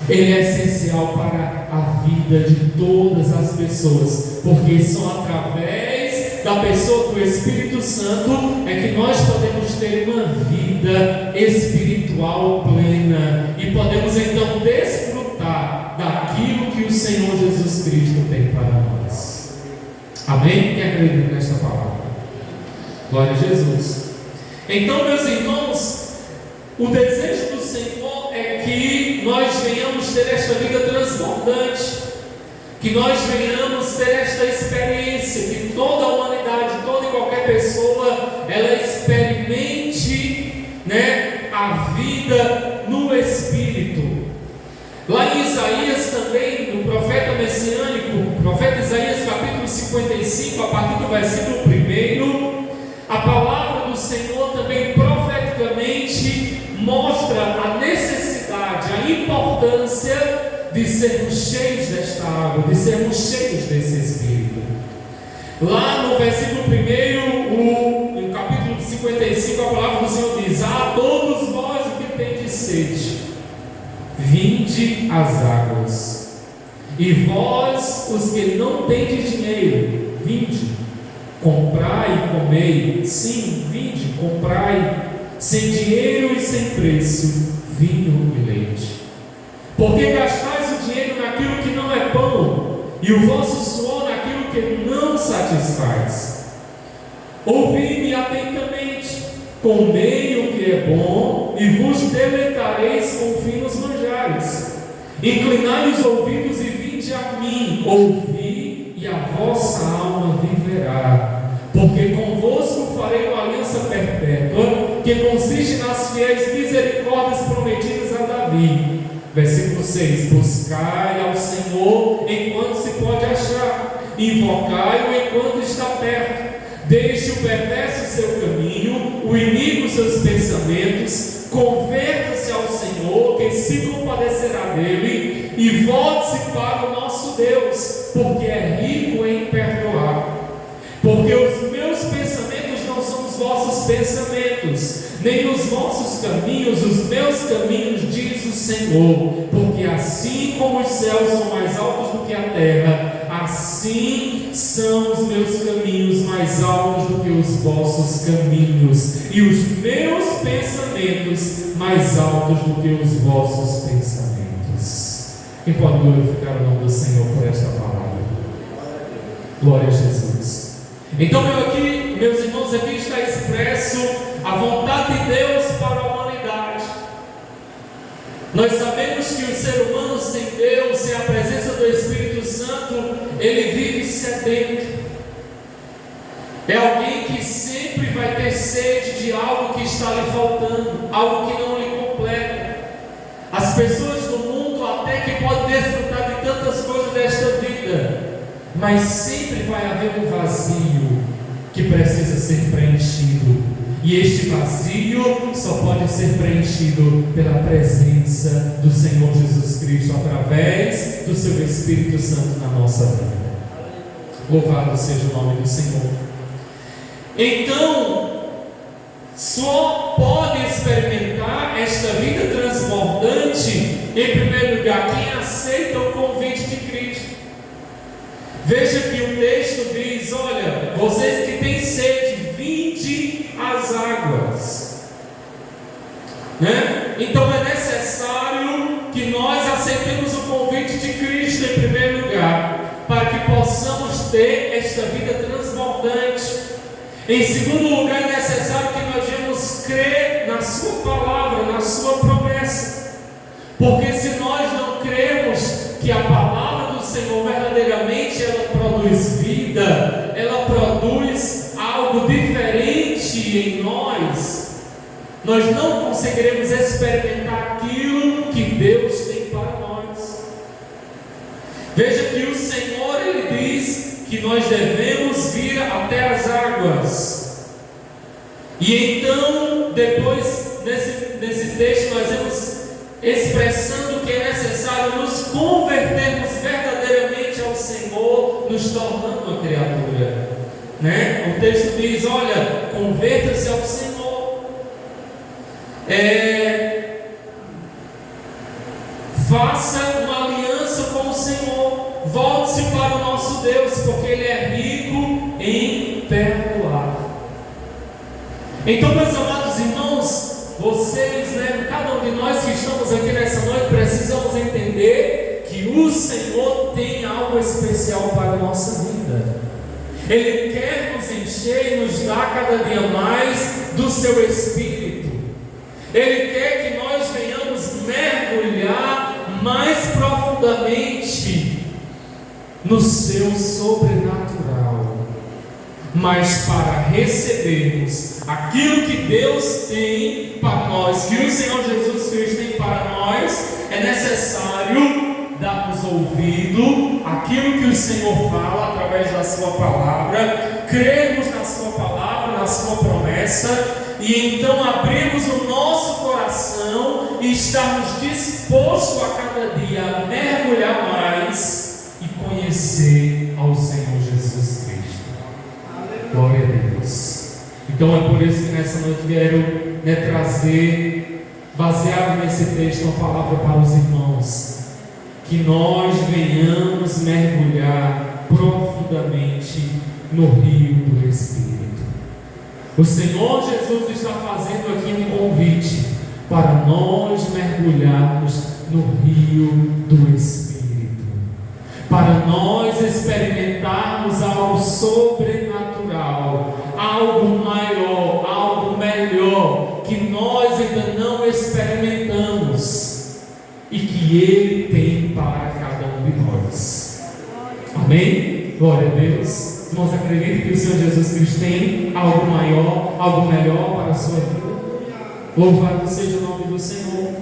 Ele é essencial para a vida de todas as pessoas, porque só através da pessoa do Espírito Santo é que nós podemos ter uma vida espiritual plena e podemos então desfrutar daquilo que o Senhor Jesus Cristo tem para nós. Amém? Quem acredita nesta palavra? Glória a Jesus. Então, meus irmãos, o desejo do Senhor é que nós venhamos ter esta vida transbordante, que nós venhamos ter esta experiência, que toda a humanidade, toda e qualquer pessoa, ela experimente, a vida no Espírito. Lá em Isaías também, no profeta messiânico, profeta Isaías capítulo 55, a partir do versículo 1, a palavra do Senhor também profeticamente mostra a necessidade, a importância de sermos cheios desta água, de sermos cheios desse Espírito. Lá no versículo 1, no capítulo 55, a palavra do Senhor diz: a todos vós o que tendes sede, vinde às águas, e vós os que não tendes dinheiro, vinde, comprai e comei. Sim, vinde, comprai, sem dinheiro e sem preço, vinho e leite. Porque gastais o dinheiro naquilo que não é pão, e o vosso suor naquilo que não satisfaz. Ouvi-me atentamente, comei o que é bom, e vos deleitareis com finos manjares. Inclinai os ouvidos e vinde a mim, ouvi, e a vossa alma viverá. Porque convosco farei uma aliança perpétua, que consiste nas fiéis misericórdias prometidas a Davi. Versículo 6: buscai ao Senhor enquanto se pode achar, invocai-o enquanto está perto. Deixe o perverso seu caminho, o iníquo seus pensamentos, converta-se ao Senhor, que se compadecerá dele, e volte-se para o nosso Deus, porque é rico em perdoar. Porque os meus pensamentos não são os vossos pensamentos, nem os vossos caminhos, os meus caminhos, diz o Senhor. Porque assim como os céus são mais altos do que a terra, assim são os meus caminhos mais altos do que os vossos caminhos, e os meus pensamentos mais altos do que os vossos pensamentos. Quem pode glorificar o nome do Senhor por esta palavra? Glória a Jesus. Então, meus irmãos, aqui está expresso a vontade de Deus para a humanidade. Nós sabemos que o ser humano sem Deus, sem a presença do Espírito Santo, ele vive sedento. É alguém que sempre vai ter sede de algo que está lhe faltando, algo que não lhe completa. As pessoas do mundo até que podem desfrutar de tantas coisas desta vida, mas sempre vai haver um vazio que precisa ser preenchido, e este vazio só pode ser preenchido pela presença do Senhor Jesus Cristo, através do seu Espírito Santo na nossa vida. Louvado seja o nome do Senhor. Então, só pode experimentar esta vida transbordante, em primeiro lugar, quem aceita o convite de Cristo. Veja que o texto diz: olha, vocês que têm sede, vinde às águas. Então é necessário que nós aceitemos o convite de Cristo em primeiro lugar, para que possamos ter esta vida transbordante. Em segundo lugar, é necessário que nós venhamos crer na sua palavra, na sua promessa. Porque se nós não cremos que a palavra do Senhor verdadeiramente ela produz vida, ela produz algo diferente em nós não conseguiremos experimentar aquilo que Deus tem para nós. Veja que o Senhor, Ele diz que nós devemos vir até as águas. E então, depois, nesse texto, nós vemos expressando que é necessário nos convertermos verdadeiramente ao Senhor, nos tornando uma criatura. O texto diz: olha, converta-se ao Senhor. faça uma aliança com o Senhor, volte-se para o nosso Deus, porque Ele é rico em perdoar. Então, meus amados irmãos, vocês, cada um de nós que estamos aqui nessa noite, precisamos entender que o Senhor tem algo especial para a nossa vida. Ele quer nos encher e nos dar cada dia mais do seu Espírito. Ele quer que nós venhamos mergulhar mais profundamente no seu sobrenatural. Mas para recebermos aquilo que Deus tem para nós, que o Senhor Jesus Cristo tem para nós, é necessário darmos ouvido àquilo que o Senhor fala através da sua palavra, crermos na sua palavra, na sua promessa, e então abrirmos o nosso coração e estarmos dispostos a cada dia a mergulhar mais e conhecer ao Senhor Jesus Cristo. Glória a Deus. Então é por isso que nessa noite quero trazer, baseado nesse texto, uma palavra para os irmãos, que nós venhamos mergulhar profundamente no rio do Espírito. O Senhor Jesus está fazendo aqui um convite para nós mergulharmos no rio do Espírito, para nós experimentarmos algo sobrenatural, algo maior, algo melhor, que nós ainda não experimentamos e que Ele tem para cada um de nós. Amém? Glória a Deus. Irmãos, acreditam que o Senhor Jesus Cristo tem algo maior, algo melhor para a sua vida? Louvado seja o nome do Senhor.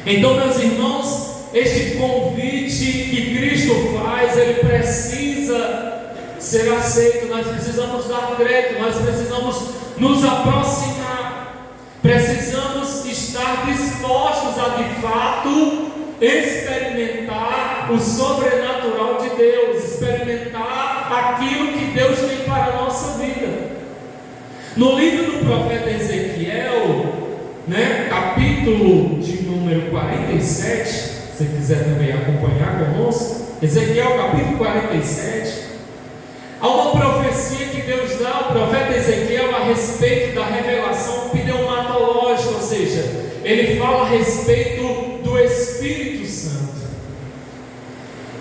Então, meus irmãos, este convite que Cristo faz, ele precisa ser aceito. Nós precisamos dar crédito, nós precisamos nos aproximar, precisamos estar dispostos a de fato experimentar o sobrenatural de Deus, experimentar aquilo que Deus tem para a nossa vida. No livro do profeta Ezequiel, capítulo de número 47, se você quiser também acompanhar conosco, Ezequiel capítulo 47, há uma profecia que Deus dá ao profeta Ezequiel a respeito da revelação pneumatológica, ou seja, ele fala a respeito do Espírito Santo.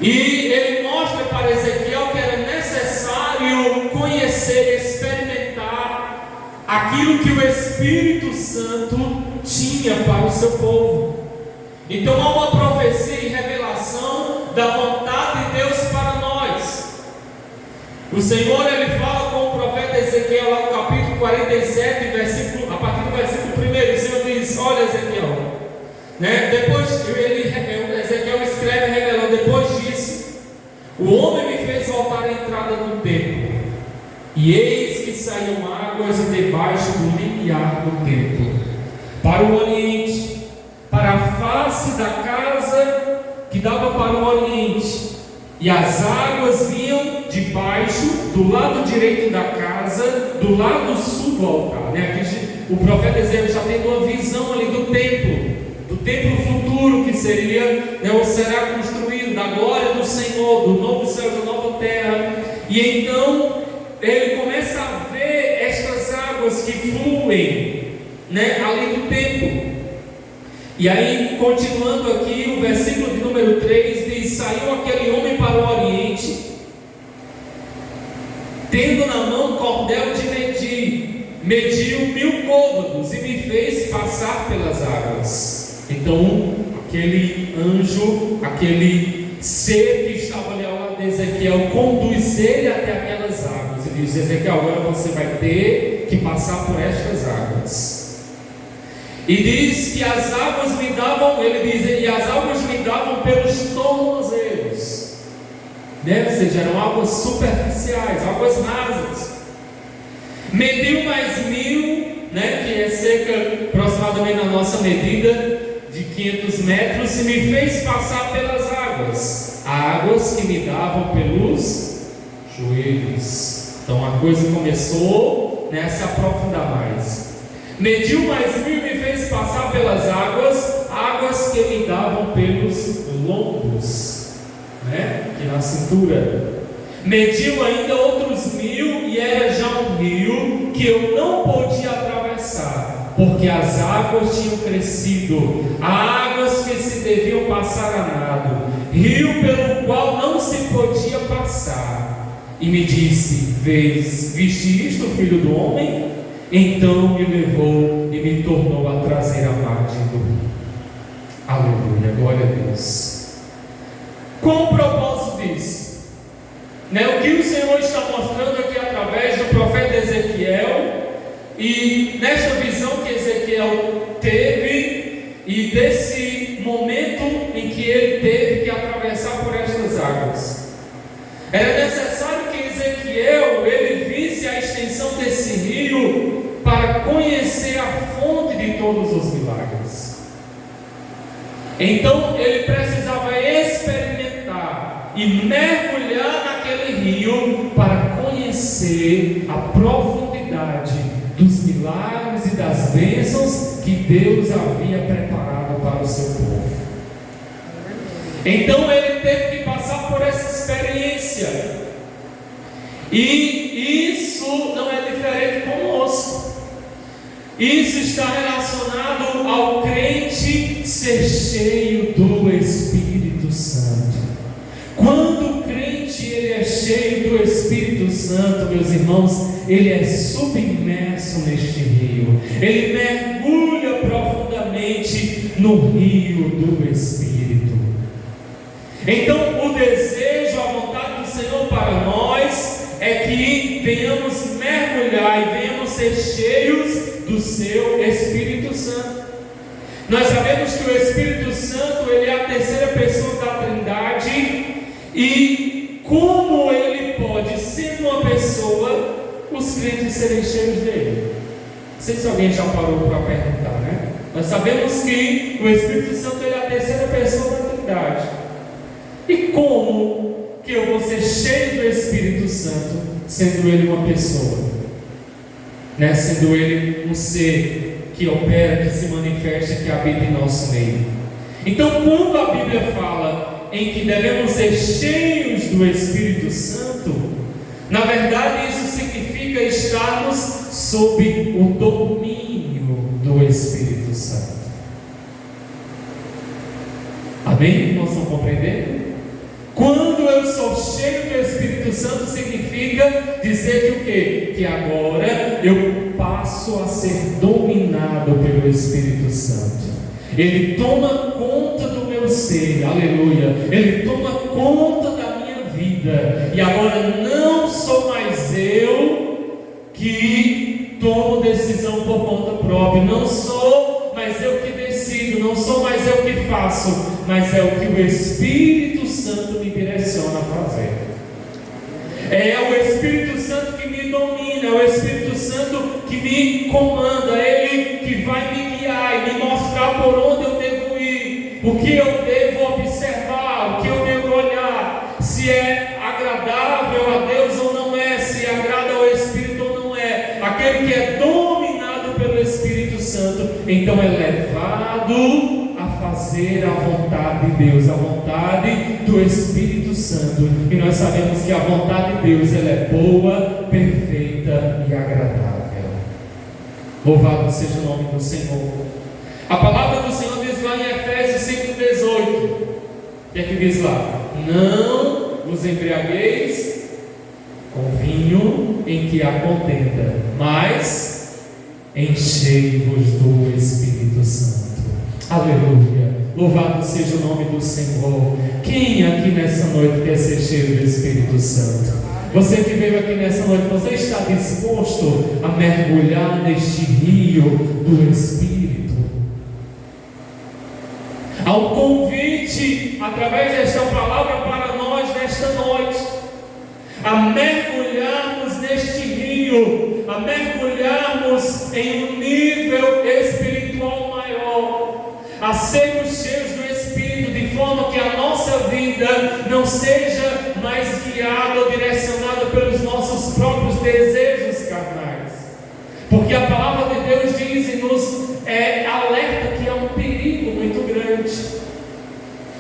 E ele mostra para Ezequiel que era necessário conhecer, experimentar aquilo que o Espírito Santo tinha para o seu povo. Então há uma profecia e revelação da vontade de Deus para nós. O Senhor, ele fala com o profeta Ezequiel lá no capítulo 47, a partir do versículo 1. O Senhor diz: olha, Ezequiel, depois Ezequiel escreve revelando: depois disso, o homem me fez voltar à entrada do templo, e eis que saíam águas debaixo do limiar do templo, para o oriente, para a face da casa que dava para o oriente, e as águas vinham de baixo, do lado direito da casa, do lado sul do altar. Aqui, o profeta Ezequiel já tem uma visão ali do templo futuro que seria, ou será construído, da glória do Senhor, do novo céu e da nova terra. E então ele começa a ver estas águas que fluem ali do templo. E aí, continuando aqui, o versículo de número 3 diz: saiu aquele homem para o oriente, tendo na mão cordel de medir, mediu 1000 côvados e me fez passar pelas águas. Então, aquele anjo, aquele ser que estava ali ao lado de Ezequiel, conduz ele até aquelas águas. Ele diz: Ezequiel, agora você vai ter que passar por estas águas. E diz que as águas me davam, ele diz, e as águas me davam pelos tornozelos. Ou seja, eram águas superficiais, águas rasas. Mediu mais 1000, que é cerca, aproximadamente na nossa medida, de 500 metros, e me fez passar pelas águas que me davam pelos joelhos. Então a coisa começou a se aprofundar mais. Mediu mais 1000 e me fez passar pelas águas águas que me davam pelos lombos, que na cintura. Mediu ainda outros 1000, e era já um rio que eu não podia atravessar, porque as águas tinham crescido, águas que se deviam passar a nado, rio pelo qual não se podia passar. E me disse: viste isto, filho do homem? Então me levou e me tornou a trazer a margem do rio. Aleluia, glória a Deus. Qual o propósito disso? O que o Senhor está mostrando aqui através do profeta Ezequiel, e nesta visão que Ezequiel teve, e desse momento em que ele teve que atravessar por estas águas, era necessário que Ezequiel ele visse a extensão desse rio para conhecer a fonte de todos os milagres. Então ele precisava experimentar e mergulhar naquele rio para conhecer a profundidade dos milagres e das bênçãos que Deus havia preparado para o seu povo. Então ele teve que passar por essa experiência, e isso não é diferente conosco. Isso está relacionado ao crente ser cheio do Espírito Santo. Quando o crente ele é cheio do Espírito Santo, meus irmãos, ele é submerso neste rio, ele mergulha profundamente no rio do Espírito. Então o desejo, a vontade do Senhor para nós é que venhamos mergulhar e venhamos ser cheios do seu Espírito Santo. Nós sabemos que o Espírito Santo ele é a terceira pessoa da Trindade, e como ele pode, sendo uma pessoa, os crentes serem cheios dele? Não sei se alguém já parou para perguntar, Nós sabemos que o Espírito Santo ele é a terceira pessoa da Trindade. E como que eu vou ser cheio do Espírito Santo, sendo ele uma pessoa? Sendo ele um ser que opera, que se manifesta, que habita em nosso meio. Então, quando a Bíblia fala em que devemos ser cheios do Espírito Santo, na verdade isso significa estarmos sob o domínio do Espírito Santo. Amém? Nós vamos compreender? Quando eu sou cheio do Espírito Santo, significa dizer que o quê? Que agora eu passo a ser dominado pelo Espírito Santo. Ele toma conta do meu ser, aleluia. Ele toma conta da minha vida. E agora não sou mais eu que tomo decisão por conta própria. Não sou mais eu que decido. Não sou mais eu que faço. Mas é o que o Espírito Santo me direciona a fazer. É o Espírito Santo que me domina. É o Espírito Santo que me comanda. É Ele que vai me guiar e me mostrar por onde eu devo ir, o que eu devo observar, o que eu devo olhar, se é agradável a Deus ou não é, se agrada ao Espírito ou não é. Aquele que é dominado pelo Espírito Santo, então é levado a fazer a vontade de Deus, a vontade do Espírito Santo. E nós sabemos que a vontade de Deus ela é boa, perfeita e agradável. Louvado seja o nome do Senhor. A palavra do Senhor diz lá em Efésios 5,18. O que é que diz lá? Não vos embriagueis com vinho em que há contenda, mas enchei-vos do Espírito Santo. Aleluia. Louvado seja o nome do Senhor. Quem aqui nessa noite quer ser cheio do Espírito Santo? Você que veio aqui nessa noite, você está disposto a mergulhar neste rio do Espírito? Há um convite através desta palavra para nós nesta noite, a mergulharmos neste rio, a mergulharmos em um nível espiritual maior, a sermos cheios do Espírito, de forma que a nossa vida não seja mais guiada ou direcionada pelos nossos próprios desejos carnais, porque a palavra de Deus diz e nos alerta que há um perigo muito grande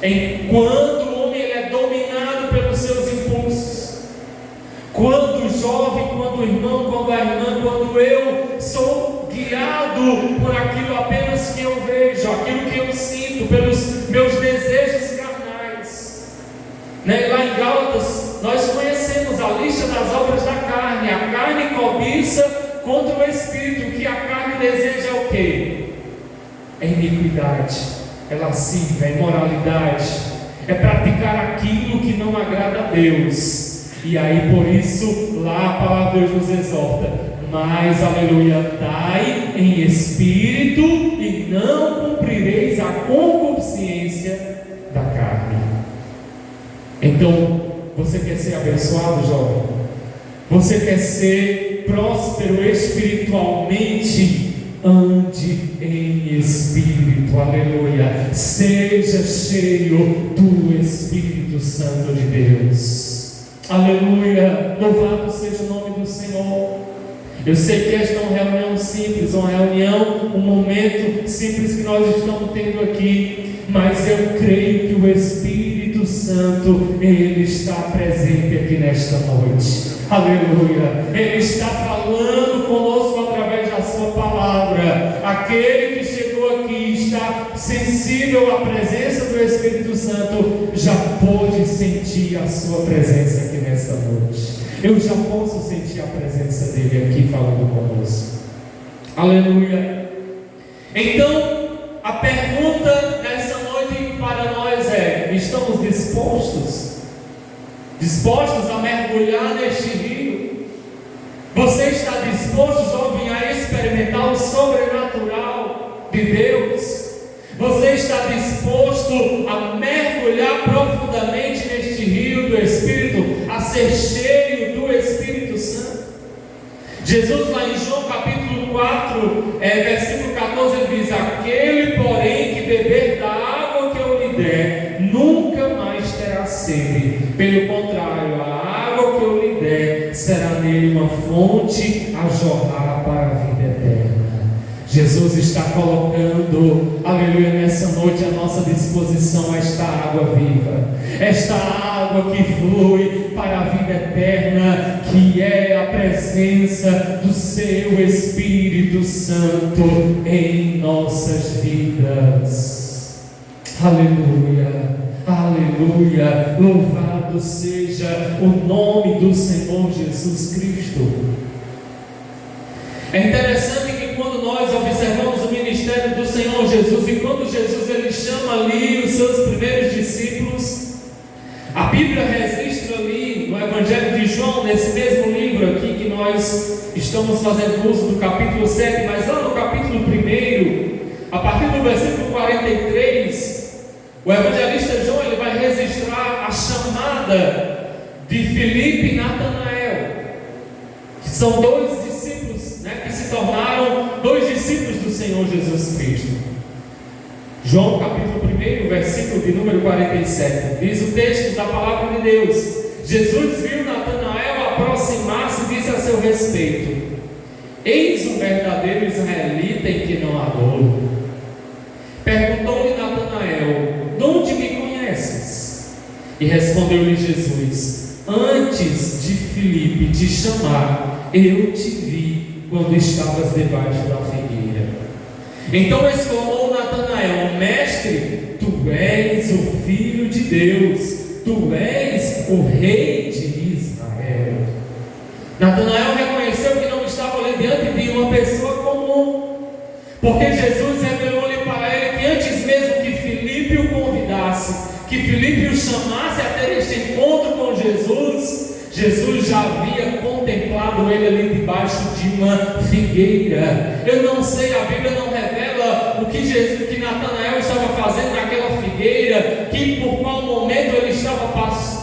Enquanto o homem ele é dominado pelos seus impulsos, quando o jovem, quando o irmão, quando a irmã, quando eu sou guiado por aquilo apenas que eu vejo, aquilo que eu sinto, pelos meus desejos carnais, né? Lá em Gálatas nós conhecemos a lista das obras da carne. A carne cobiça contra o espírito. O que a carne deseja é o quê? É iniquidade, é lascívia, é imoralidade, é praticar aquilo que não agrada a Deus. E aí por isso lá a palavra de Deus nos exorta: mas, aleluia, andai em espírito e não cumprireis a concupiscência da carne. Então, você quer ser abençoado, jovem? Você quer ser próspero espiritualmente? Ande em espírito, aleluia. Seja cheio do Espírito Santo de Deus, aleluia. Louvado seja o nome do Senhor. Eu sei que esta é uma reunião simples, um momento simples que nós estamos tendo aqui, mas eu creio que o Espírito Santo, Ele está presente aqui nesta noite, aleluia. Ele está falando conosco através da sua palavra. Aquele que chegou aqui está sensível à presença do Espírito Santo, já pode sentir a sua presença aqui nesta noite. Eu já posso sentir a presença dele aqui falando conosco, aleluia. Então a pergunta nessa noite para nós é: estamos dispostos a mergulhar neste rio? Você está disposto, jovem, a experimentar o sobrenatural de Deus? Você está disposto a mergulhar profundamente neste rio do Espírito, a ser cheio do Espírito Santo? Jesus, lá em João capítulo 4, versículo 14, ele diz: aquele, porém, que beber da água que eu lhe der, nunca mais terá sede. Pelo contrário, a água que eu lhe der será nele uma fonte a jorrar para a vida eterna. Jesus está colocando, aleluia, nessa noite à nossa disposição esta água viva, esta água que flui para a vida eterna, que é a presença do seu Espírito Santo em nossas vidas. Aleluia, aleluia, louvado seja o nome do Senhor Jesus Cristo. É interessante que quando nós observamos o ministério do Senhor Jesus, e quando Jesus ele chama ali os seus primeiros discípulos, a Bíblia registra ali no Evangelho de João, nesse mesmo livro aqui que nós estamos fazendo uso do capítulo 7, mas lá no capítulo 1, a partir do versículo 43, o evangelista João ele vai registrar a chamada de Filipe e Natanael, que são dois discípulos, que se tornaram dois discípulos do Senhor Jesus Cristo. João capítulo 1, versículo de número 47, diz o texto da palavra de Deus: Jesus viu Natanael aproximar-se e disse a seu respeito: eis um verdadeiro israelita em que não há dolo. Perguntou-lhe Natanael: de onde me conheces? E respondeu-lhe Jesus: antes de Filipe te chamar, eu te vi quando estavas debaixo da figueira. Então exclamou Natanael: mestre, tu és o Filho de Deus, tu és o Rei de Israel. Natanael reconheceu que não estava ali diante de uma pessoa comum, porque Jesus revelou-lhe para ele que antes mesmo que Filipe o convidasse, que Filipe o chamasse a ter este encontro com Jesus, Jesus já havia contemplado ele ali debaixo de uma figueira. Eu não sei, a Bíblia não revela o que Natanael estava fazendo naquela figueira, que por qual momento ele estava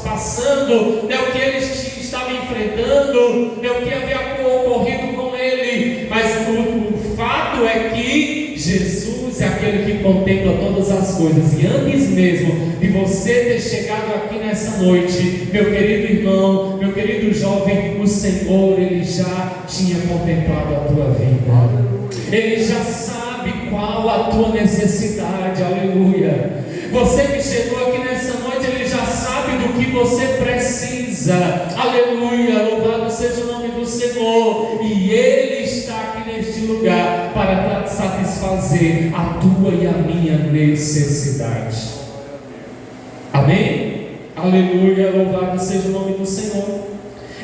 passando, o que ele estava enfrentando, o que havia ocorrido com ele, mas o fato é que Jesus é aquele que contempla todas as coisas. E antes mesmo de você ter chegado aqui nessa noite, meu querido irmão, meu querido jovem, o Senhor ele já tinha contemplado a tua vida. Ele já sabe qual a tua necessidade, aleluia. Você que chegou aqui nessa noite, Ele já sabe do que você precisa. Aleluia, louvado seja o nome do Senhor. E Ele está aqui neste lugar para satisfazer a tua e a minha necessidade. Amém? Aleluia, louvado seja o nome do Senhor.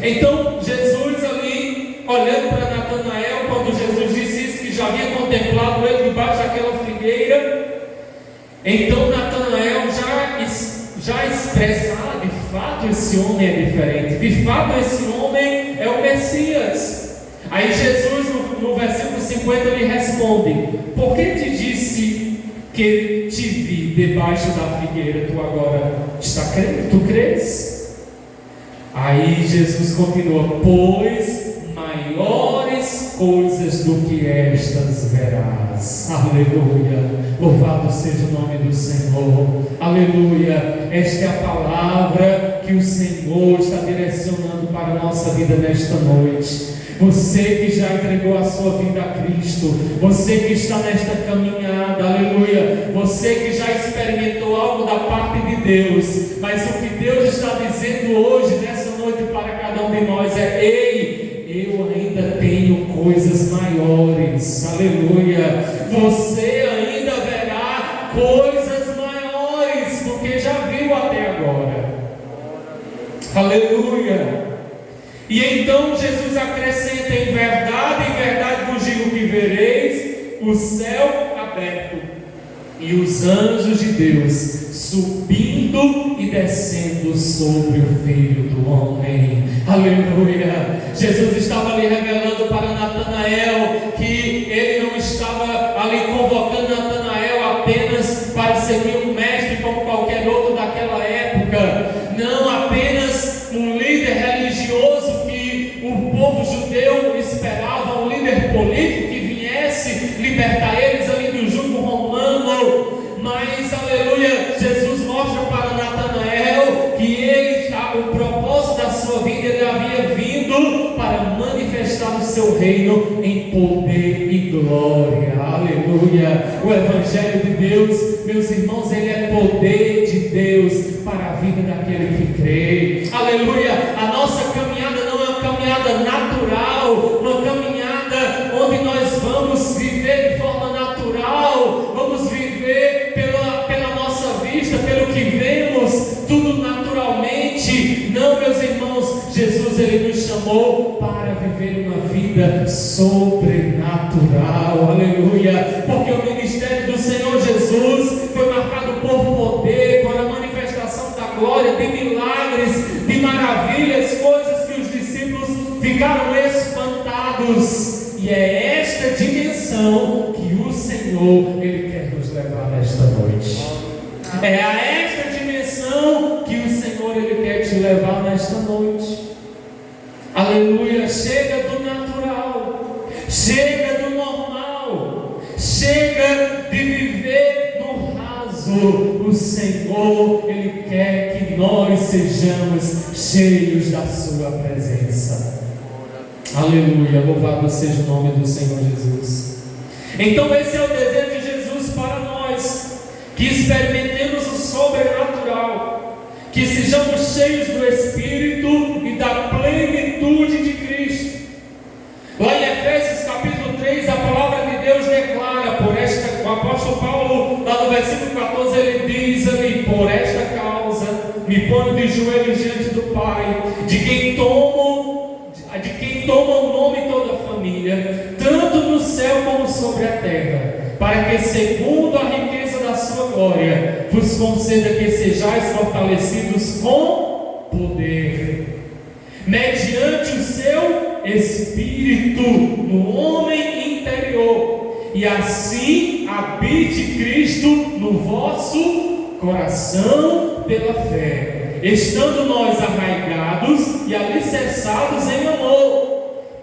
Então Jesus ali, olhando para Natanael, quando Jesus disse isso, que já havia contemplado ele debaixo daquela figueira, então Natanael já expressa: de fato esse homem é diferente, de fato esse homem é o Messias. Aí Jesus no versículo 50 lhe responde: por que te disse que te vi debaixo da figueira, tu agora está crendo? Tu crês? Aí Jesus continua: pois maiores coisas do que estas verás. Aleluia, louvado seja o nome do Senhor. Aleluia, esta é a palavra que o Senhor está direcionando para a nossa vida nesta noite. Você que já entregou a sua vida a Cristo, você que está nesta caminhada, aleluia, você que já experimentou algo da parte de Deus, mas o que Deus está dizendo hoje, nessa noite, para cada um de nós é: ei, eu ainda tenho coisas maiores, aleluia, você ainda verá coisas maiores do que já viu até agora, aleluia. E então Jesus acrescenta: em verdade vos digo que vereis o céu aberto e os anjos de Deus subindo e descendo sobre o Filho do Homem. Aleluia. Jesus estava ali revelando para Natanael que ele não estava ali convocando Natanael apenas para seguir um mestre como qualquer outro daquela época, não apenas um líder religioso que o povo judeu esperava, um líder político que viesse libertar eles ali do jugo romano, mas aleluia, Jesus mostra para Natanael que o propósito da sua vida, ele havia vindo para manifestar o seu reino em poder e glória. Aleluia. O Evangelho de Deus, meus irmãos, ele é poder de Deus para a vida daquele que crê. Aleluia. A nossa caminhada não é uma caminhada natural, uma caminhada onde nós vamos viver de forma natural, vamos viver pela nossa vista, pelo que vemos, tudo naturalmente. Não, meus irmãos, Jesus ele nos chamou para viver uma vida sobrenatural, aleluia, porque o ministério do Senhor Jesus foi marcado por poder, por a manifestação da glória, de milagres, de maravilhas, coisas que os discípulos ficaram espantados, e é esta dimensão que o Senhor ele quer nos levar nesta noite. É a esta dimensão que o Senhor ele quer te levar nesta noite. Aleluia. Chega do natural, chega do normal, chega de viver no raso. O Senhor ele quer que nós sejamos cheios da sua presença. Aleluia, louvado seja o nome do Senhor Jesus. Então esse é o desejo de Jesus para nós, que experimentemos o sobrenatural, que sejamos cheios do Espírito e da plenitude de Cristo. Lá em Efésios capítulo 3, a palavra de Deus declara, o apóstolo Paulo, lá no versículo 14, ele diz ali: por esta causa me ponho de joelhos diante do Pai, de quem toma o nome toda a família, tanto no céu como sobre a terra, para que, segundo a riqueza da sua glória, vos conceda que sejais fortalecidos com poder, mediante o seu Espírito, no homem interior, e assim habite Cristo no vosso coração pela fé, estando nós arraigados e alicerçados em amor.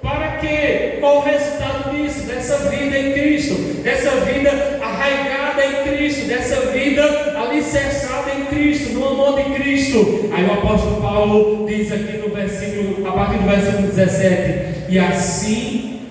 Para quê? Qual o resultado disso? Dessa vida em Cristo, dessa vida arraigada em Cristo, dessa vida alicerçada em Cristo, no amor de Cristo. Aí o apóstolo Paulo diz aqui no versículo, a partir do versículo 17: e assim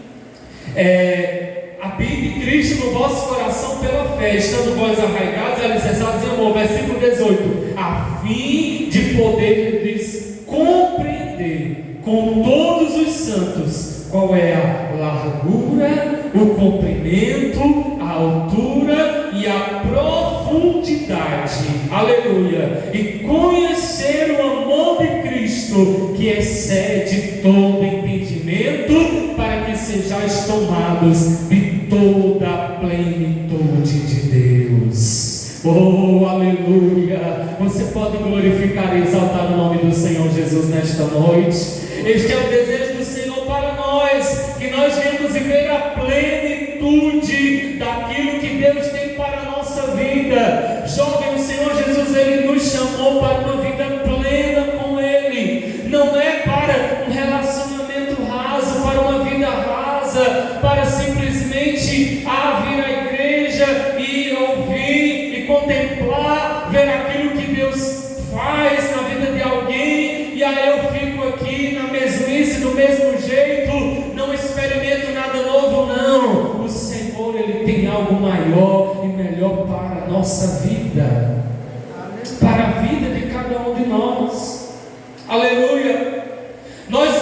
habite Cristo no vosso coração pela fé, estando vós arraigados e alicerçados em amor. Versículo 18: a fim de poderes compreender com todos os santos qual é a largura, o comprimento, a altura e a profundidade, aleluia, e conhecer o amor de Cristo, que excede todo entendimento, para que sejais tomados de toda a plenitude de Deus. Oh, aleluia! Você pode glorificar e exaltar o nome do Senhor Jesus nesta noite. Este é o desejo do Senhor para nós, que nós venhamos viver a plenitude daquilo que Deus tem para a nossa vida. Jovem, o Senhor Jesus, Ele nos chamou para uma vida plena com Ele. Não é para um relacionamento raso, para uma vida rasa, para simplesmente vir à igreja e ouvir e contemplar, ver aquilo que Deus faz na vida de alguém, e aí eu fico aqui na mesmice, do mesmo jeito, não experimento nada novo. Não, o Senhor, Ele tem algo maior e melhor para a nossa vida, para a vida de cada um de nós. Aleluia! Nós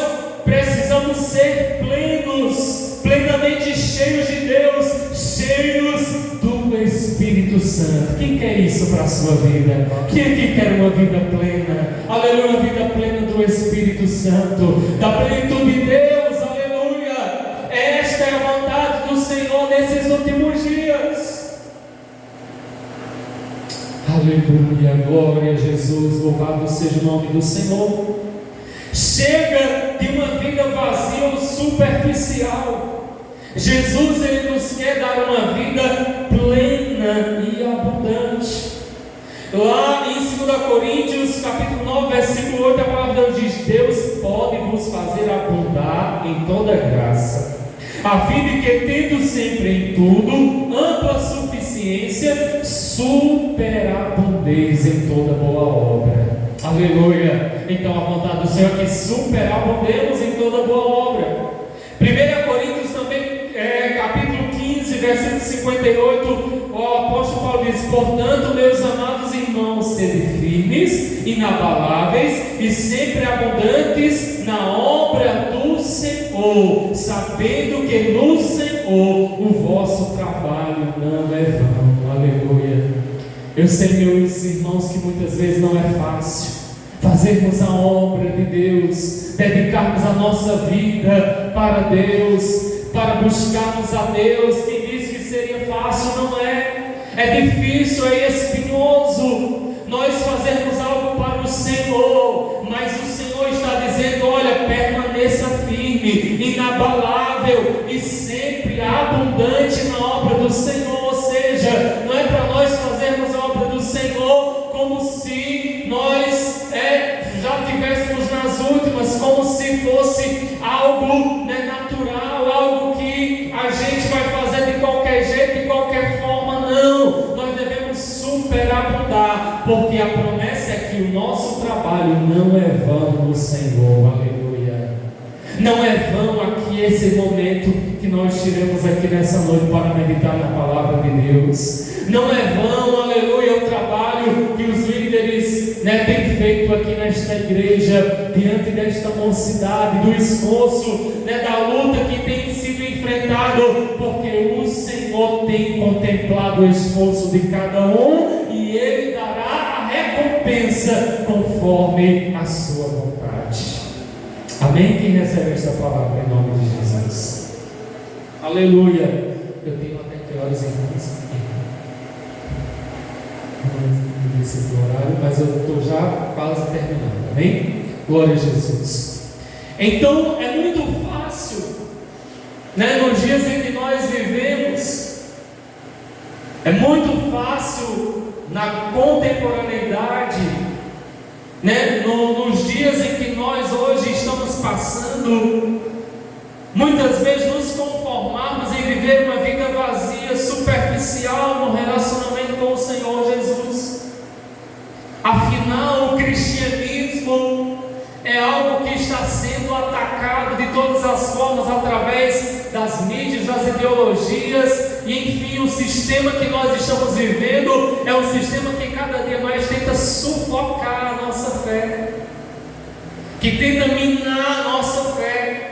precisamos ser plenos, plenamente cheios de Deus, cheios do Espírito Santo. Quem quer isso para a sua vida? Quem aqui quer uma vida plena? Aleluia, uma vida plena do Espírito Santo, da plenitude de Deus. Aleluia! Esta é a vontade do Senhor nesses últimos dias. Aleluia, glória a Jesus, louvado seja o nome do Senhor. Chega de uma vida vazia ou superficial. Jesus, Ele nos quer dar uma vida plena e abundante. Lá em 2 Coríntios, capítulo 9, versículo 8, a palavra de Deus diz: Deus pode vos fazer abundar em toda graça, a fim de que, tendo sempre em tudo ampla suficiência, superabundeis em toda boa obra. Aleluia! Então a vontade do Senhor é que superabundemos em toda boa obra. 1 Coríntios também, capítulo 15, versículo 58, o apóstolo Paulo diz: portanto, meus amados irmãos, sede firmes, inabaláveis e sempre abundantes na obra do Senhor, sabendo que no Senhor o vosso trabalho não é vão. Aleluia! Eu sei, meus irmãos, que muitas vezes não é fácil fazermos a obra de Deus, dedicarmos a nossa vida para Deus, para buscarmos a Deus. Quem diz que seria fácil? Não é. É difícil, é espinhoso nós fazermos algo para o Senhor, mas o Senhor está dizendo: olha, permaneça firme, inabalável e sempre abundante na obra do Senhor. Ou seja, não é para nós fazermos a obra do Senhor como se nós já tivéssemos nas últimas, como se fosse algo natural, algo que a gente vai fazer de qualquer jeito, de qualquer forma. Não, nós devemos superabundar, porque a promessa é que o nosso trabalho não é vão no Senhor. Aleluia! Não é vão aqui esse momento que nós tiramos aqui nessa noite para meditar na palavra de Deus. Não é vão, aleluia, o trabalho que os líderes têm feito aqui nesta igreja, diante desta mocidade, do esforço, da luta que tem sido enfrentado, porque o Senhor tem contemplado o esforço de cada um e Ele dará a recompensa conforme a sua vontade. Amém? Quem recebe esta palavra em nome de Jesus? Aleluia! Eu tenho até que horas, irmãos? Não decidi o horário, mas eu estou já quase terminando. Amém? Glória a Jesus. Então é muito fácil, nos dias em que nós vivemos, é muito fácil na contemporaneidade, nos dias em que nós hoje estamos passando, muitas vezes nos conformarmos em viver uma vida vazia, superficial no relacionamento com o Senhor Jesus. Afinal, o cristianismo é algo que está sendo atacado de todas as formas, através das mídias, das ideologias, e enfim, o sistema que nós estamos vivendo é um sistema que cada dia mais tenta sufocar a nossa fé, que tenta minar a nossa fé,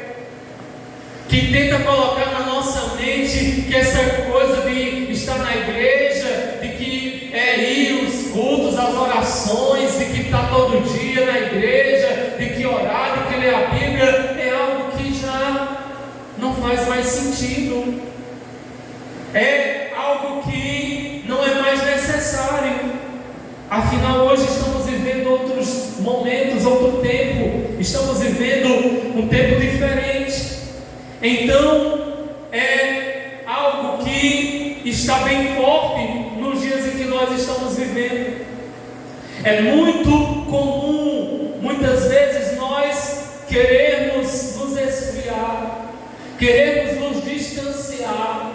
que tenta colocar na nossa mente que essa coisa de estar na igreja, de que ir os cultos, as orações, de que está todo dia na igreja, de que orar, de que ler a Bíblia, é algo que já não faz mais sentido, é algo que não é mais necessário. Afinal, hoje estamos vivendo outros momentos, outro tempo, estamos vivendo um tempo diferente. Então, é algo que está bem forte nos dias em que nós estamos vivendo. É muito comum, muitas vezes, nós queremos nos esfriar, queremos nos distanciar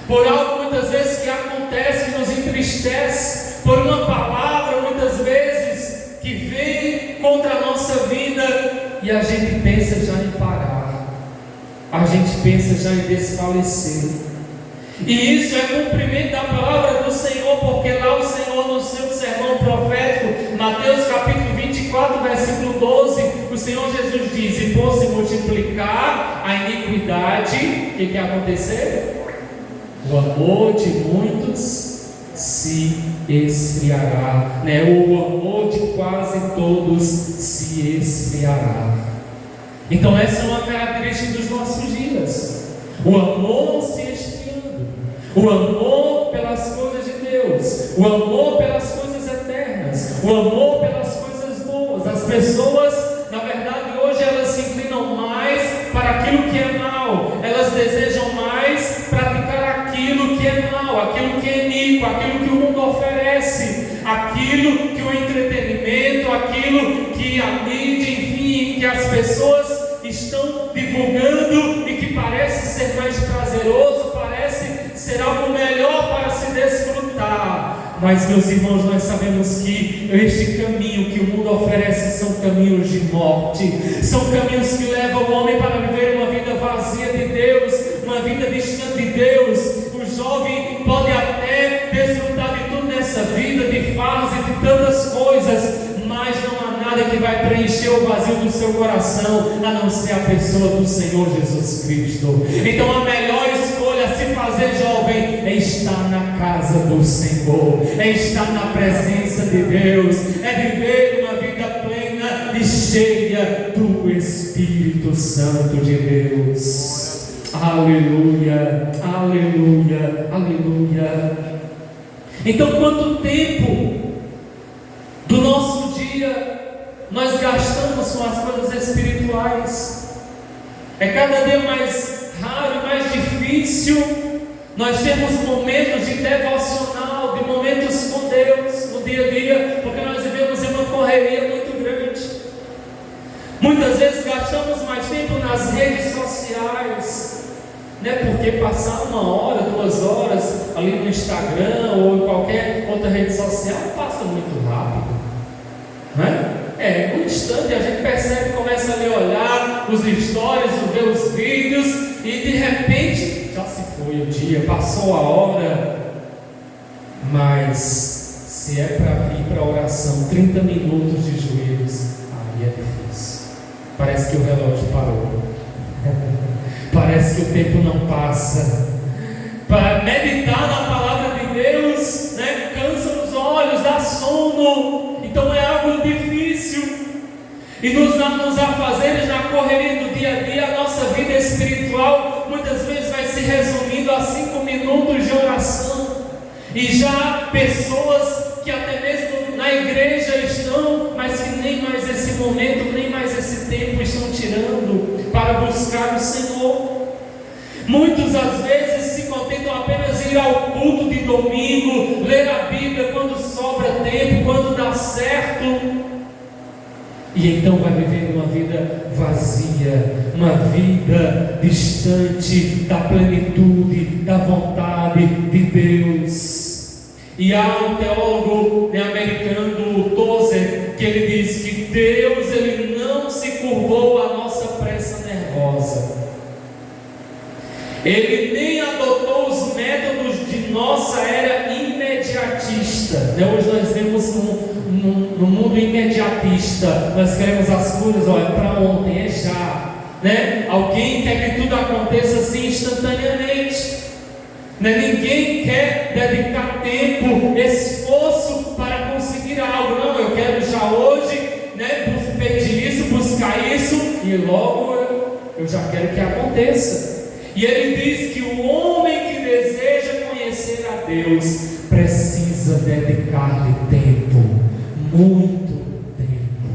por algo muitas vezes que acontece, que nos entristece, por uma palavra muitas vezes que vem contra a nossa vida, e a gente pensa já em parar, a gente pensa já em desfalecer. E isso é cumprimento da palavra do Senhor, porque lá o Senhor, no seu sermão profético, Mateus capítulo 24, versículo 12, o Senhor Jesus diz: e por se multiplicar a iniquidade, o que vai acontecer? O amor de muitos se esfriará, né? O amor de quase todos se esfriará. Então essa é uma característica dos nossos dias, o amor se esfriando, o amor pelas coisas de Deus, o amor pelas coisas eternas, o amor pelas coisas boas. As pessoas, na verdade, hoje elas se inclinam mais para aquilo que é mal, elas desejam mais praticar aquilo que é mal, aquilo que é iníquo, aquilo que o mundo oferece, aquilo que o entretenimento, aquilo que a mídia, enfim, que as pessoas estão divulgando e que parece ser mais prazeroso, parece ser algo melhor para se desfrutar. Mas, meus irmãos, nós sabemos que este caminho que o mundo oferece são caminhos de morte, são caminhos que levam o homem para viver uma vida vazia de Deus, uma vida distante de Deus. O jovem pode até desfrutar de tudo nessa vida, de farras e de tantas coisas, mas não há nada que vai preencher o vazio do seu coração, a não ser a pessoa do Senhor Jesus Cristo. Então a melhor escolha a se fazer, jovem, é estar na casa do Senhor, é estar na presença de Deus, é viver uma vida plena e cheia do Espírito Santo de Deus. Aleluia, aleluia, aleluia. Então, quanto tempo do nosso dia nós gastamos com as coisas espirituais? É cada dia mais raro e mais difícil nós temos momentos de devocional, de momentos com Deus no dia a dia, porque nós vivemos em uma correria muito grande. Muitas vezes gastamos mais tempo nas redes sociais, né? Porque passar 1 hora, 2 horas ali no Instagram ou em qualquer outra rede social passa muito rápido, né? No instante a gente percebe, começa ali a olhar os stories, ver os vídeos e de repente já se foi o dia, passou a hora. Mas se é para vir para a oração 30 minutos de joelhos, aí é difícil. Parece que o relógio parou. Parece que o tempo não passa. Para meditar na palavra de Deus, né, cansa os olhos, dá sono. Então é algo difícil. E nos afazeres, na correria do dia a dia, a nossa vida espiritual muitas vezes vai se resumindo a 5 minutos de oração. E já pessoas que até mesmo na igreja estão, mas que nem mais esse momento, nem mais esse tempo estão tirando para buscar o Senhor. Muitos às vezes se contentam apenas em ir ao culto de domingo, ler a Bíblia quando sobra tempo, quando dá certo. E então vai vivendo uma vida vazia, uma vida distante da plenitude, da vontade de Deus. E há um teólogo americano, Tozer, que ele diz que Deus ele não se Ele nem adotou os métodos de nossa era imediatista. Hoje nós vemos no mundo imediatista, nós queremos as coisas, olha, para ontem, é já. Alguém quer que tudo aconteça assim instantaneamente. Ninguém quer dedicar tempo, esforço para conseguir algo. Não, eu quero já hoje, pedir isso, buscar isso, e logo eu já quero que aconteça. E ele diz que o homem que deseja conhecer a Deus precisa dedicar-lhe tempo, muito tempo.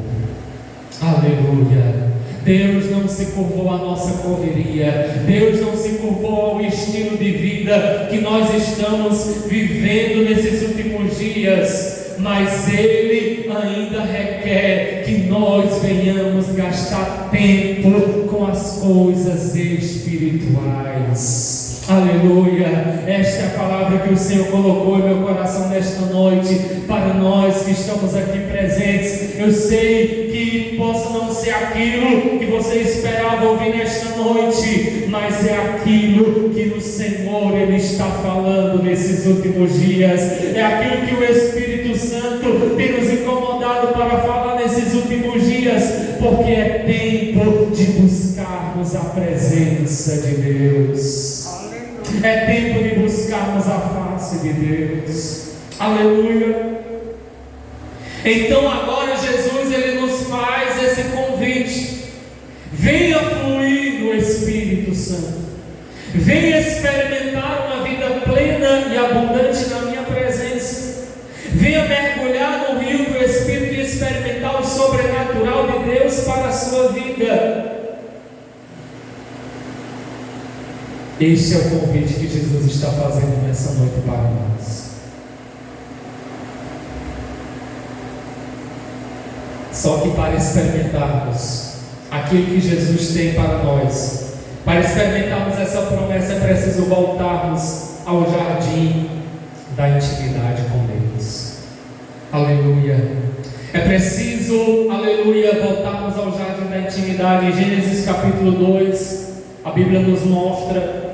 Aleluia. Deus não se curvou à nossa correria, Deus não se curvou ao estilo de vida que nós estamos vivendo nesses últimos dias, mas Ele ainda requer que nós venhamos gastar tempo com as coisas espirituais. Aleluia, esta é a palavra que o Senhor colocou em meu coração nesta noite, para nós que estamos aqui presentes. Eu sei que possa não ser aquilo que você esperava ouvir nesta noite, mas é aquilo que o Senhor Ele está falando nesses últimos dias, é aquilo que o Espírito Santo tem nos incomodado para falar nesses últimos dias, porque é tempo de buscarmos a presença de Deus. É tempo de buscarmos a face de Deus. Aleluia. Então agora Jesus ele nos faz esse convite: venha fluir no Espírito Santo, venha experimentar uma vida plena e abundante na minha presença, venha mergulhar no rio do Espírito e experimentar o sobrenatural de Deus para a sua vida. Este é o convite que Jesus está fazendo nessa noite para nós. Só que para experimentarmos aquilo que Jesus tem para nós, para experimentarmos essa promessa, é preciso voltarmos ao jardim da intimidade com Deus. Aleluia. É preciso, aleluia, voltarmos ao jardim da intimidade. Em Gênesis capítulo 2, a Bíblia nos mostra,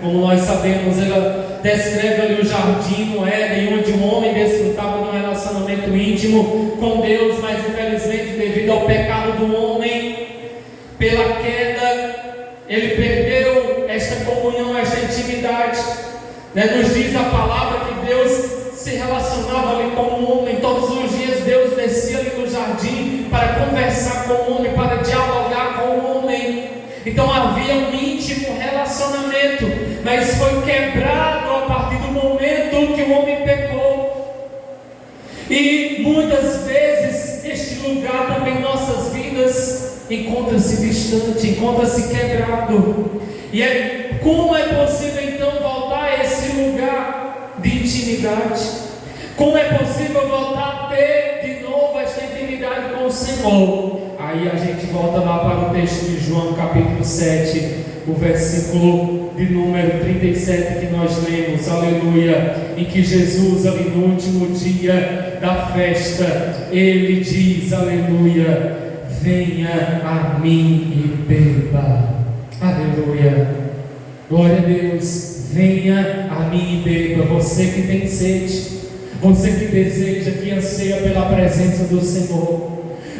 como nós sabemos, ela descreve ali o jardim no Éden, onde um homem desfrutava de um relacionamento íntimo com Deus, mas infelizmente devido ao pecado do homem, pela queda, ele perdeu esta comunhão, esta intimidade. Nos diz a palavra que Deus se relacionava ali com o homem. Todos os dias Deus descia ali no jardim para conversar com o homem, para dialogar com o homem. Então havia um íntimo relacionamento, mas foi quebrado a partir do momento que o homem pecou. E muitas vezes este lugar também em nossas vidas encontra-se distante, encontra-se quebrado. E como é possível então voltar a esse lugar de intimidade? Como é possível voltar a ter de novo esta intimidade com o Senhor? Aí a gente volta lá para o texto de João capítulo 7, o versículo de número 37 que nós lemos, aleluia, em que Jesus ali no último dia da festa, ele diz, aleluia, venha a mim e beba. Aleluia, glória a Deus. Venha a mim e beba. Você que tem sede, você que deseja, que anseia pela presença do Senhor,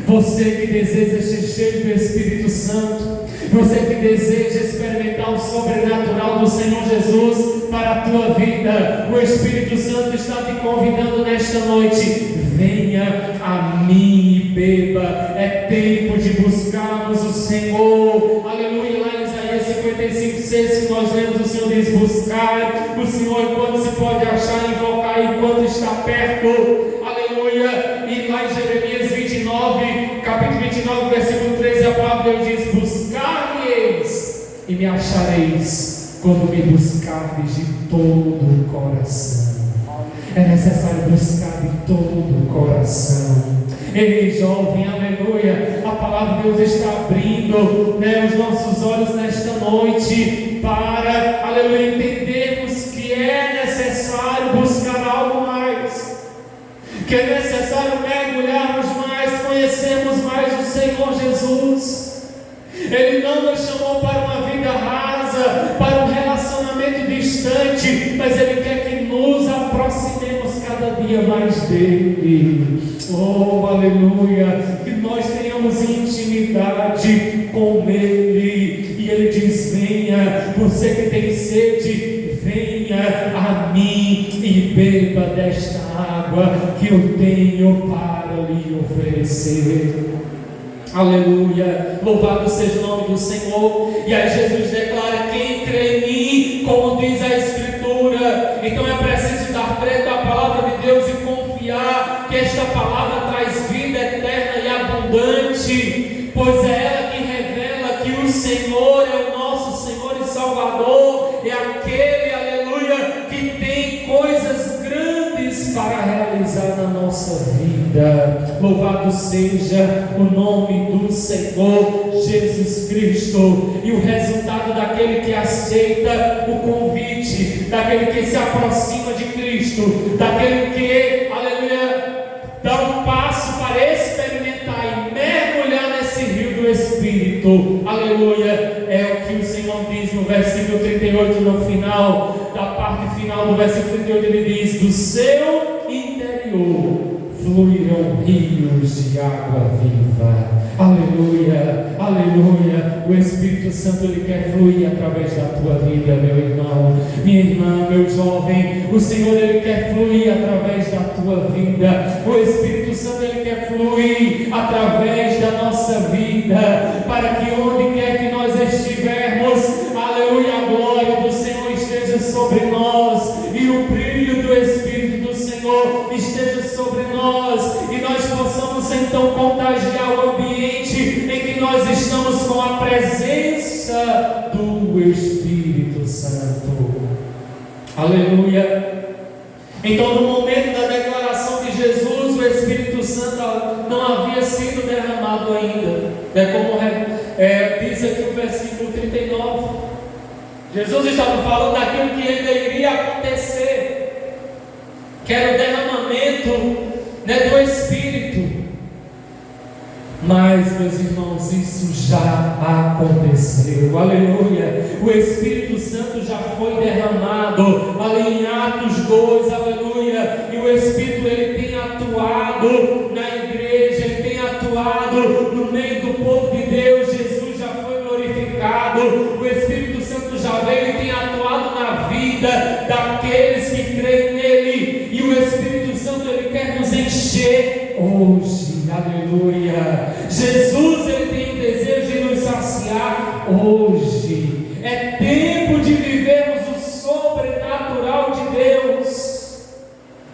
você que deseja ser cheio do Espírito Santo, você que deseja experimentar o sobrenatural do Senhor Jesus para a tua vida, o Espírito Santo está te convidando nesta noite. Venha a mim e beba. É tempo de buscarmos o Senhor. Aleluia. Lá em Isaías 55:6 que nós lemos, o Senhor diz: buscar o Senhor enquanto se pode achar, invocar enquanto está perto. Aleluia. E lá em Jeremias 29, capítulo 29, versículo 13, a palavra de Deus diz: buscar-me-eis e me achareis quando me buscardes de todo o coração. É necessário buscar de todo o coração. Ei, jovem, aleluia, a palavra de Deus está abrindo os nossos olhos nesta noite para, aleluia, entendermos que é necessário buscar algo mais, que é necessário mergulharmos mais, conhecermos mais o Senhor Jesus. Ele não nos chamou para uma vida rasa, para distante, mas Ele quer que nos aproximemos cada dia mais dEle. Oh, aleluia! Que nós tenhamos intimidade com Ele. E Ele diz: venha, você que tem sede, venha a mim e beba desta água que eu tenho para lhe oferecer. Aleluia, louvado seja o nome do Senhor. E aí Jesus declara: quem crê em mim, como diz a Escritura. Então é preciso dar crédito à palavra de Deus e confiar que esta palavra traz vida eterna e abundante, pois é ela que revela que o Senhor é o nosso Senhor e Salvador, é aquele, aleluia, que tem coisas grandes para realizar na nossa vida. Louvado seja o nome do Senhor Jesus Cristo. E o resultado daquele que aceita o convite, daquele que se aproxima de Cristo, daquele que, aleluia, dá um passo para experimentar e mergulhar nesse rio do Espírito, aleluia, é o que o Senhor diz no versículo 38, no final, da parte final do versículo 38, ele diz: do seu interior fluirão rios de água viva. Aleluia, aleluia. O Espírito Santo, Ele quer fluir através da tua vida, meu irmão, minha irmã, meu jovem. O Senhor, Ele quer fluir através da tua vida. O Espírito Santo, Ele quer fluir através da nossa vida, para que onde quer que nós estivermos, aleluia, a glória do Senhor esteja sobre nós e o brilho do Espírito do Senhor esteja sobre nós, e nós possamos então contagiar o ambiente em que nós estamos com a presença do Espírito Santo. Aleluia. Então, no momento da declaração de Jesus, o Espírito Santo não havia sido derramado ainda. É como diz aqui o versículo 39. Jesus estava falando daquilo que ainda iria acontecer, que era o derramamento, do Espírito. Mas, meus irmãos, isso já aconteceu. Aleluia. O Espírito Santo já foi derramado ali em Atos 2. Aleluia. E o Espírito, ele tem atuado na igreja, ele tem atuado no meio do povo de Deus. Jesus já foi glorificado. O Espírito Santo já veio e tem atuado na vida daqueles que creem nele. E o Espírito Santo, ele quer nos encher hoje. Aleluia. Jesus, ele tem o desejo de nos saciar hoje. É tempo de vivermos o sobrenatural de Deus.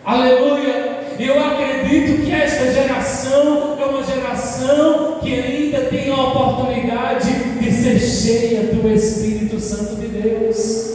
Aleluia. Eu acredito que esta geração é uma geração que ainda tem a oportunidade de ser cheia do Espírito Santo de Deus.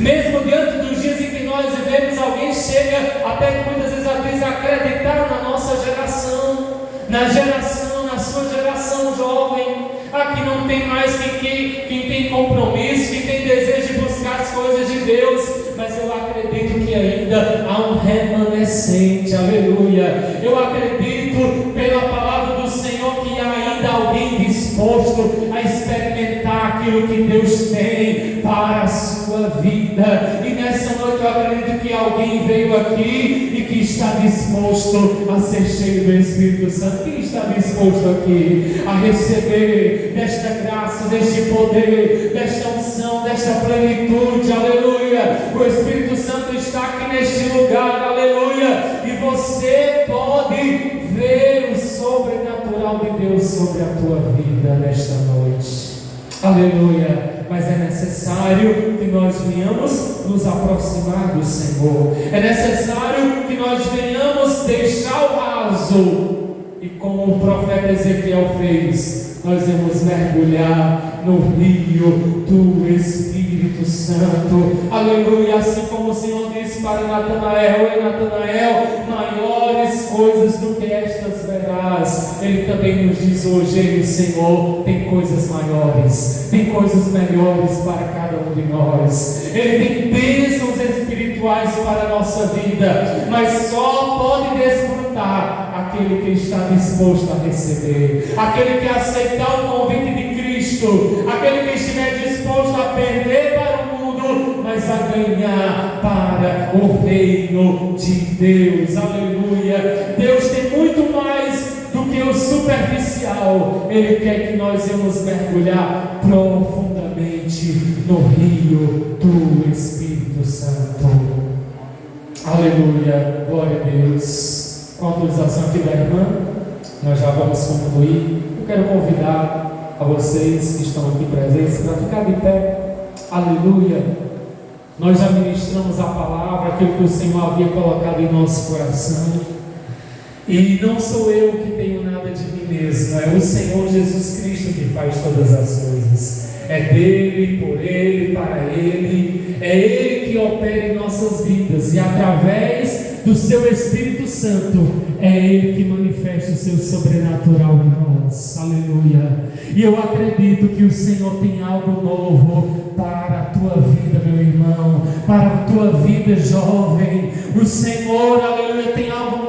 Mesmo diante dos dias em que nós vivemos, alguém chega até muitas vezes a desacreditar na nossa geração, na sua geração jovem. Aqui não tem mais quem tem compromisso, quem tem desejo de buscar as coisas de Deus. Mas eu acredito que ainda há um remanescente, aleluia. Eu acredito pela palavra do Senhor que há ainda alguém disposto a experimentar aquilo que Deus tem para a sua vida. E nessa noite eu acredito que alguém veio aqui e que está disposto a ser cheio do Espírito Santo. Quem está disposto aqui a receber desta graça, deste poder, desta unção, desta plenitude, aleluia? O Espírito Santo está aqui neste lugar, aleluia, e você pode ver o sobrenatural de Deus sobre a tua vida nesta noite, aleluia. Mas é necessário que nós venhamos nos aproximar do Senhor, é necessário que nós venhamos deixar o raso, e como o profeta Ezequiel fez, nós vamos mergulhar no rio do Espírito Santo, aleluia. Assim como o Senhor disse para Natanael: ei Natanael, maiores coisas do que estas verás. Ele também nos diz hoje: ei, o Senhor tem coisas maiores, tem coisas melhores para cada um de nós. Ele tem bênçãos espirituais para a nossa vida, mas só pode desfrutar aquele que está disposto a receber, aquele que aceitar o convite de Cristo, aquele que estiver disposto a perder para o mundo, mas mas vai ganhar para o reino de Deus. Aleluia. Deus tem muito mais do que o superficial. Ele quer que nós vamos mergulhar profundamente no rio do Espírito Santo. Aleluia, glória a Deus. Com a autorização aqui da irmã, nós já vamos concluir. Eu quero convidar a vocês que estão aqui presentes para ficar de pé. Aleluia. Nós já ministramos a palavra, aquilo que o Senhor havia colocado em nosso coração. E não sou eu que tenho nada de mim mesmo, é o Senhor Jesus Cristo que faz todas as coisas. É dele, por ele, para ele. É ele que opera em nossas vidas, e através do seu Espírito Santo é ele que manifesta o seu sobrenatural em nós. Aleluia. E eu acredito que o Senhor tem algo novo para a tua vida, meu irmão, para a tua vida, jovem. O Senhor, aleluia, tem algo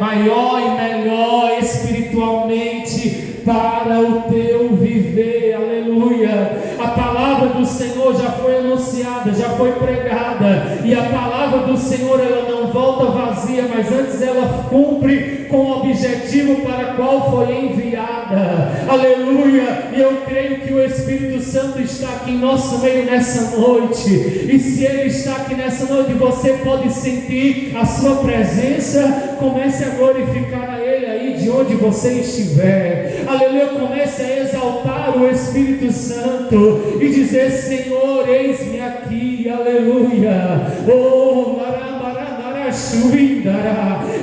maior e melhor espiritualmente para o teu viver. Aleluia. A palavra do Senhor já foi anunciada, já foi pregada, e a palavra do Senhor, ela não volta vazia, mas antes ela cumpre com o objetivo para o qual foi enviada. Aleluia. E eu creio que o Espírito Santo está aqui em nosso meio nessa noite, e se ele está aqui nessa noite, você pode sentir a sua presença. Comece a glorificar a ele aí de onde você estiver. Aleluia. Comece a exaltar o Espírito Santo e dizer: Senhor, eis-me aqui. Aleluia. Oh,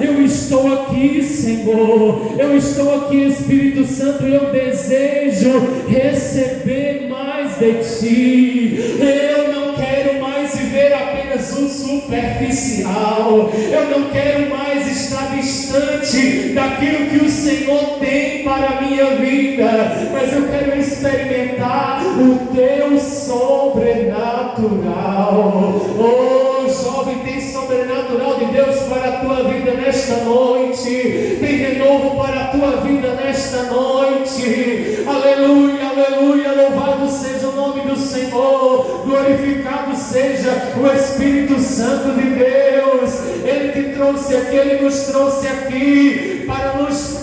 eu estou aqui, Senhor. Eu estou aqui, Espírito Santo. Eu desejo receber mais de ti. Eu não quero mais viver apenas o superficial. Eu não quero mais estar distante daquilo que o Senhor tem para a minha vida, mas eu quero experimentar o teu sobrenatural. Oh, jovem, tem sobrenatural de Deus para a tua vida nesta noite. Tem renovo para a tua vida nesta noite. Aleluia, aleluia. Louvado seja o nome do Senhor. Glorificado seja o Espírito Santo de Deus. Ele te trouxe aqui, ele nos trouxe aqui para nos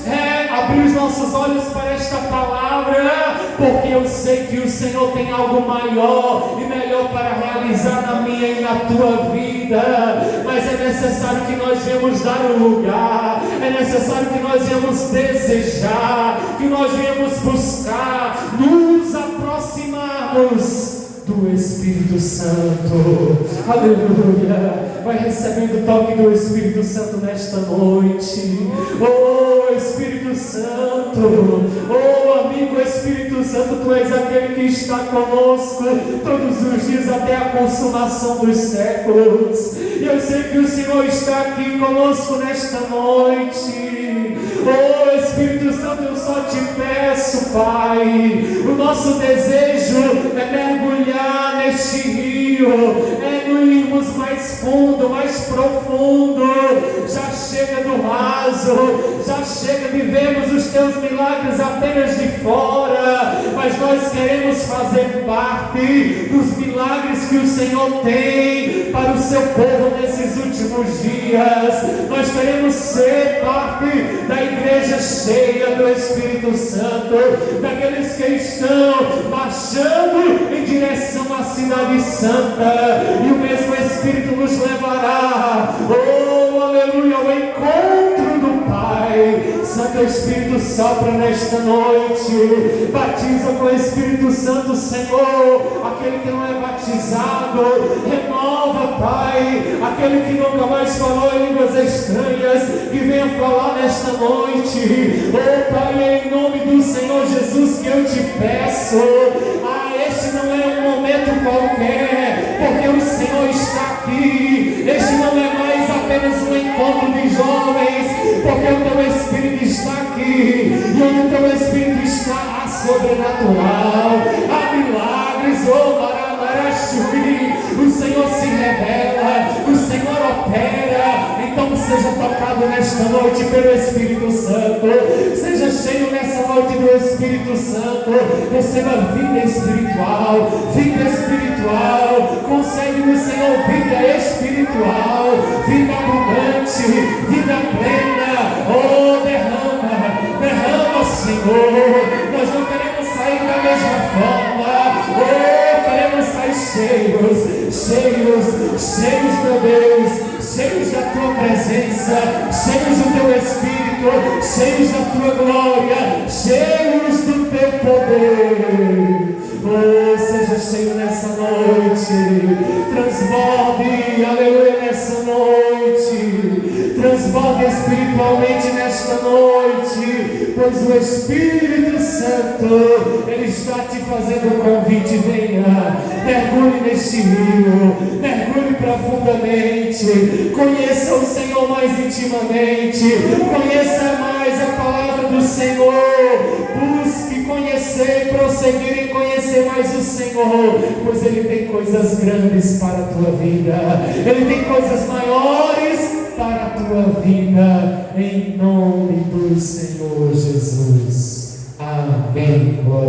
abrir os nossos olhos para esta palavra, porque eu sei que o Senhor tem algo maior e melhor para realizar na minha e na tua vida. Mas é necessário que nós venhamos dar o lugar, é necessário que nós venhamos desejar, que nós venhamos buscar, nos aproximarmos do Espírito Santo. Aleluia. Vai recebendo o toque do Espírito Santo nesta noite. Oh, Espírito Santo, oh, amigo Espírito Santo, tu és aquele que está conosco todos os dias até a consumação dos séculos. E eu sei que o Senhor está aqui conosco nesta noite. Oh, Espírito Santo, eu só te peço, Pai, o nosso desejo é mergulhar neste rio, é irmos mais fundo, mais profundo. Já chega do raso, já chega de vermos os teus milagres apenas de fora, mas nós queremos fazer parte dos milagres que o Senhor tem para o seu povo nesses últimos dias. Nós queremos ser parte da igreja cheia do Espírito Santo, daqueles que estão marchando em direção à cidade santa, e o mesmo Espírito nos levará, oh, aleluia, ao encontro do Pai. Santo Espírito, sopra nesta noite, batiza com o Espírito Santo, Senhor, aquele que não é batizado, renova, Pai, aquele que nunca mais falou em línguas estranhas, que venha falar nesta noite. Oh, Pai, em nome do Senhor Jesus que eu te peço, este não é um momento qualquer, porque o Senhor está aqui. Este não é mais apenas um encontro de jovens, porque o teu Espírito está aqui, e onde o teu Espírito está, há sobrenatural, há milagres. Oh, o Senhor se revela, o Senhor opera. Então seja tocado nesta noite pelo Espírito Santo, seja cheio nessa noite do Espírito Santo. Receba vida espiritual, Concede-nos, Senhor, vida espiritual, vida abundante, vida plena. Oh, derrama, Senhor. Nós não queremos sair da mesma forma. Oh, queremos sair cheios, meu Deus, cheios da tua presença, cheios do teu Espírito, cheios da tua glória, cheios do teu poder. Oh, seja cheio nessa noite, transborde, aleluia, nessa noite, transborde espiritualmente nesta noite, pois o Espírito Santo, Ele está te fazendo um convite. Venha, mergulhe neste rio, mergulhe profundamente, conheça o Senhor mais intimamente, conheça mais a palavra do Senhor, busque conhecer, prosseguir em conhecer mais o Senhor, pois Ele tem coisas grandes para a tua vida, Ele tem coisas maiores para a tua vida, em nome do Senhor Jesus. Amém.